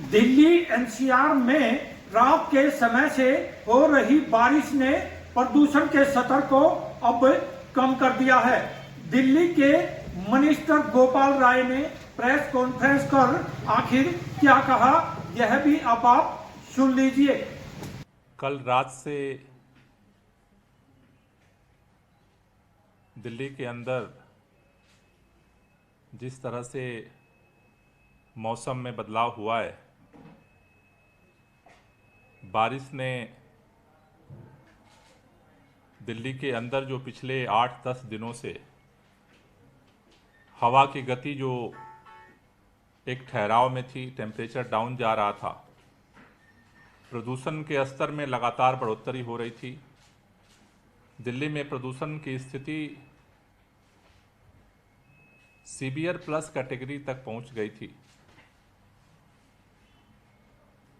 Delhi NCR में रात के समय से हो रही बारिश ने प्रदूषण के स्तर को अब कम कर दिया है। दिल्ली के मिनिस्टर गोपाल राय ने प्रेस कॉन्फ्रेंस कर आखिर क्या कहा, यह भी अब आप सुन लीजिए। कल रात से दिल्ली के अंदर जिस तरह से मौसम में बदलाव हुआ है, बारिश ने दिल्ली के अंदर जो पिछले 8-10 दिनों से हवा की गति जो एक ठहराव में थी, टेम्परेचर डाउन जा रहा था, प्रदूषण के स्तर में लगातार बढ़ोतरी हो रही थी। दिल्ली में प्रदूषण की स्थिति सीवियर प्लस कैटेगरी तक पहुंच गई थी।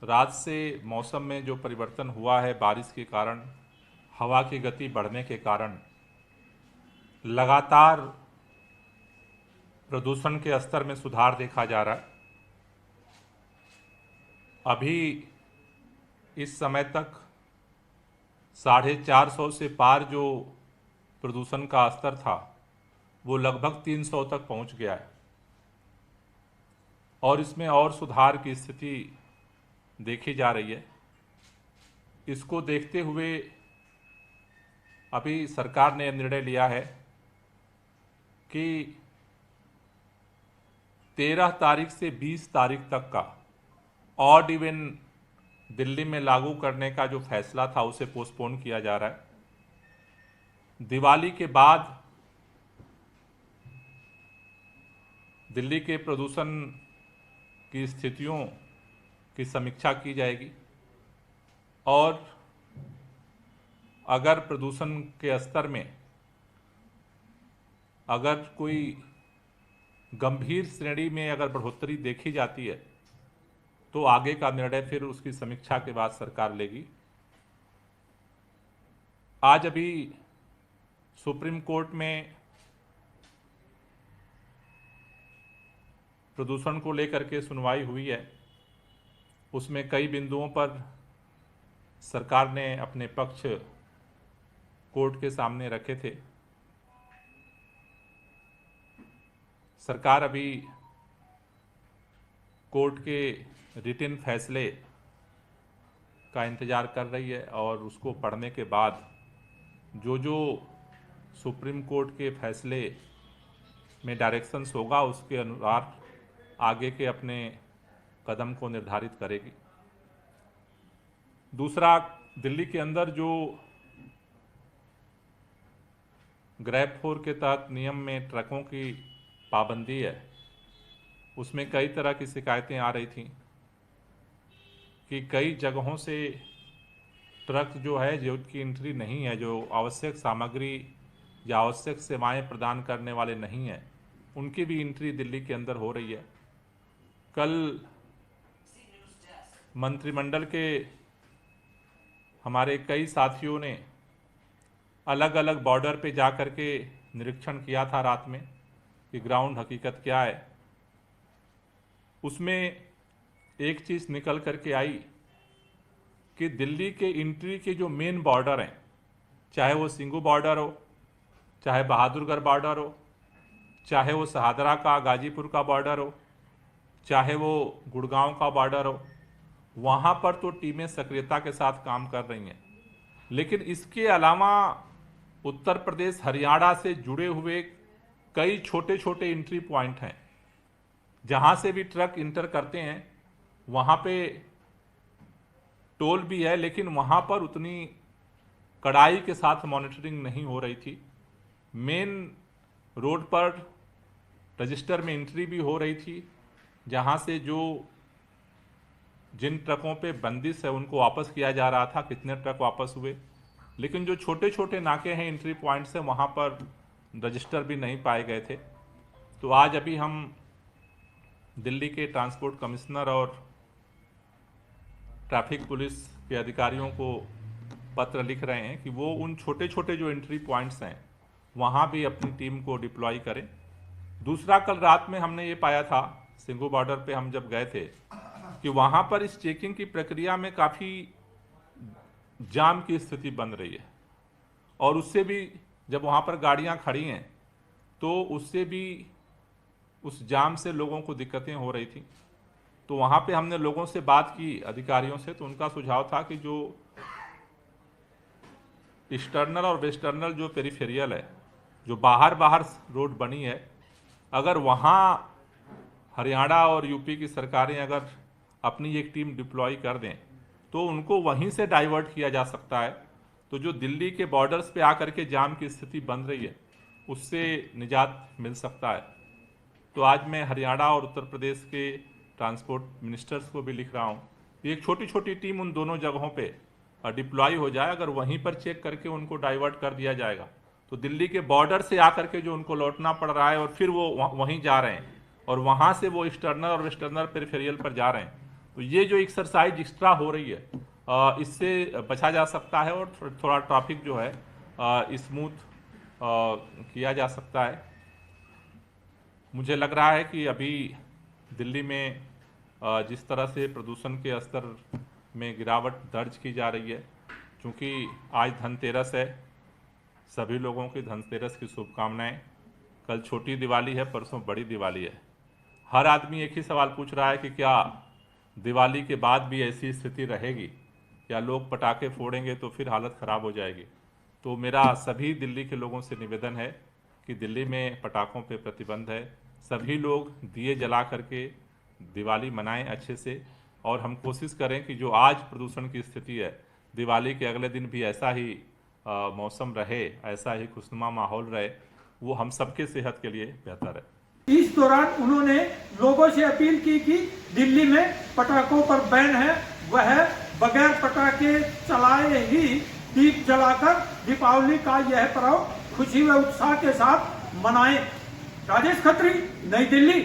रात से मौसम में जो परिवर्तन हुआ है, बारिश के कारण, हवा की गति बढ़ने के कारण लगातार प्रदूषण के स्तर में सुधार देखा जा रहा है। अभी इस समय तक 450 से पार जो प्रदूषण का स्तर था वो लगभग 300 तक पहुंच गया है और इसमें और सुधार की स्थिति देखी जा रही है। इसको देखते हुए अभी सरकार ने निर्णय लिया है कि 13 तारीख से 20 तारीख तक का ऑड इवन दिल्ली में लागू करने का जो फैसला था उसे पोस्टपोन किया जा रहा है। दिवाली के बाद दिल्ली के प्रदूषण की स्थितियों की समीक्षा की जाएगी और अगर प्रदूषण के स्तर में अगर कोई गंभीर श्रेणी में अगर बढ़ोतरी देखी जाती है तो आगे का निर्णय फिर उसकी समीक्षा के बाद सरकार लेगी। आज अभी सुप्रीम कोर्ट में प्रदूषण को लेकर के सुनवाई हुई है। उसमें कई बिंदुओं पर सरकार ने अपने पक्ष कोर्ट के सामने रखे थे। सरकार अभी कोर्ट के रिटन फैसले का इंतज़ार कर रही है और उसको पढ़ने के बाद जो जो सुप्रीम कोर्ट के फैसले में डायरेक्शंस होगा उसके अनुसार आगे के अपने कदम को निर्धारित करेगी। दूसरा, दिल्ली के अंदर जो ग्रैब 4 के तहत नियम में ट्रकों की पाबंदी है, उसमें कई तरह की शिकायतें आ रही थीं कि कई जगहों से ट्रक जो है जो की एंट्री नहीं है, जो आवश्यक सामग्री या आवश्यक सेवाएं प्रदान करने वाले नहीं हैं, उनकी भी एंट्री दिल्ली के अंदर हो रही है। कल मंत्रिमंडल के हमारे कई साथियों ने अलग अलग बॉर्डर पे जा कर के निरीक्षण किया था रात में कि ग्राउंड हकीकत क्या है। उसमें एक चीज़ निकल कर के आई कि दिल्ली के एंट्री के जो मेन बॉर्डर हैं, चाहे वो सिंगू बॉर्डर हो, चाहे बहादुरगढ़ बॉर्डर हो, चाहे वो शहादरा का गाजीपुर का बॉर्डर हो, चाहे वो गुड़गांव का बॉर्डर हो, वहाँ पर तो टीमें सक्रियता के साथ काम कर रही हैं। लेकिन इसके अलावा उत्तर प्रदेश, हरियाणा से जुड़े हुए कई छोटे छोटे एंट्री पॉइंट हैं, जहाँ से भी ट्रक इंटर करते हैं वहाँ पे टोल भी है, लेकिन वहाँ पर उतनी कड़ाई के साथ मॉनिटरिंग नहीं हो रही थी। मेन रोड पर रजिस्टर में एंट्री भी हो रही थी, जहाँ से जो जिन ट्रकों पे बंदिश है उनको वापस किया जा रहा था, कितने ट्रक वापस हुए। लेकिन जो छोटे छोटे नाके हैं, एंट्री पॉइंट्स हैं, वहाँ पर रजिस्टर भी नहीं पाए गए थे। तो आज अभी हम दिल्ली के ट्रांसपोर्ट कमिश्नर और ट्रैफिक पुलिस के अधिकारियों को पत्र लिख रहे हैं कि वो उन छोटे छोटे जो एंट्री पॉइंट्स हैं वहाँ भी अपनी टीम को डिप्लॉय करें। दूसरा, कल रात में हमने ये पाया था, सिंगू बॉर्डर पे हम जब गए थे, कि वहां पर इस चेकिंग की प्रक्रिया में काफी जाम की स्थिति बन रही है, और उससे भी जब वहां पर गाड़ियां खड़ी हैं तो उससे भी उस जाम से लोगों को दिक्कतें हो रही थी। तो वहां पे हमने लोगों से बात की, अधिकारियों से, तो उनका सुझाव था कि जो ईस्टर्नल और वेस्टर्नल जो पेरिफेरियल है, जो बाहर रोड बनी है, अगर वहाँ हरियाणा और यूपी की सरकारें अगर अपनी एक टीम डिप्लॉय कर दें तो उनको वहीं से डाइवर्ट किया जा सकता है। तो जो दिल्ली के बॉर्डर्स पे आकर के जाम की स्थिति बन रही है उससे निजात मिल सकता है। तो आज मैं हरियाणा और उत्तर प्रदेश के ट्रांसपोर्ट मिनिस्टर्स को भी लिख रहा हूँ, एक छोटी छोटी टीम उन दोनों जगहों पे डिप्लॉय हो जाए। अगर वहीं पर चेक करके उनको डाइवर्ट कर दिया जाएगा तो दिल्ली के बॉर्डर से आकर के जो उनको लौटना पड़ रहा है और फिर वो वहीं जा रहे हैं और वहाँ से वो ईस्टर्नल और वेस्टर्नल पेरिफेरियल पर जा रहे हैं, तो ये जो एक्सरसाइज एक्स्ट्रा हो रही है इससे बचा जा सकता है और थोड़ा ट्रैफिक जो है स्मूथ किया जा सकता है। मुझे लग रहा है कि अभी दिल्ली में जिस तरह से प्रदूषण के स्तर में गिरावट दर्ज की जा रही है, क्योंकि आज धनतेरस है, सभी लोगों की धनतेरस की शुभकामनाएं। कल छोटी दिवाली है, परसों बड़ी दिवाली है। हर आदमी एक ही सवाल पूछ रहा है कि क्या दिवाली के बाद भी ऐसी स्थिति रहेगी, या लोग पटाखे फोड़ेंगे तो फिर हालत ख़राब हो जाएगी। तो मेरा सभी दिल्ली के लोगों से निवेदन है कि दिल्ली में पटाखों पे प्रतिबंध है, सभी लोग दिए जला करके दिवाली मनाएं अच्छे से, और हम कोशिश करें कि जो आज प्रदूषण की स्थिति है दिवाली के अगले दिन भी ऐसा ही मौसम रहे, ऐसा ही खुशनुमा माहौल रहे, वो हम सबके सेहत के लिए बेहतर है। इस दौरान उन्होंने लोगों से अपील की कि दिल्ली में पटाखों पर बैन है, वह बगैर पटाखे चलाए ही दीप जलाकर दीपावली का यह पर्व खुशी व उत्साह के साथ मनाएं। राजेश खत्री, नई दिल्ली।